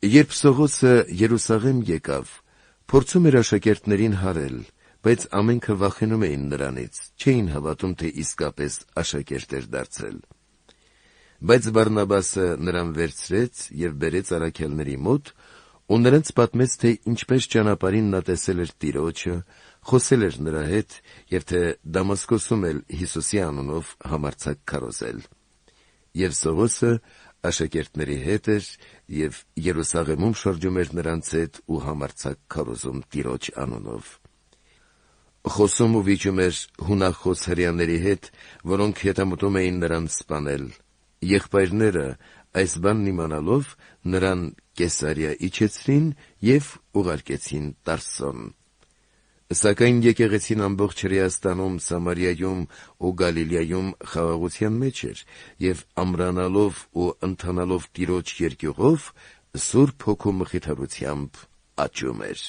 Երբ Սողոսը Երուսաղեմ եկավ, փորձում էր աշակերտներին հարել, բայց ամենքը վախենում էին նրանից, չէին հավատում, թե իսկապես աշակերտ էր դարձել։ Բայց Վարնաբասը նրան վերցրեց և բերեց առաքյալների մոտ ու նրանց պատմեց, թե ինչպես ճանապարհին նա տեսել էր Տիրոջը, խոսել էր նրա հետ և թե Դամասկոսում էլ Հիսուսի անունով համարձակ քարոզել։ Եվ Սողոսը աշակերտների հետ էր և Երուսաղեմում շրջում էր նրանց հետ ու համարձակ քարոզում Տիրոջ անունով։ Խոսում ու վիճում էր հունախոս հրեաների հետ, որոնք հետամուտում էին նրան սպանել։ Եղբայրները այս բանն իմանալով նրան Կեսարիա իջեցրին և ուղարկեցին Տարսոն։ Սակայն եկեղեցին ամբողջ Հրեաստանում, Սամարիայում ու Գալիլեայում խաղաղության մեջ էր և ամրանալով ու ընթանալով Տիրոջ երկյուղով Սուրբ Հոգու մխիթարությամբ աճում էր։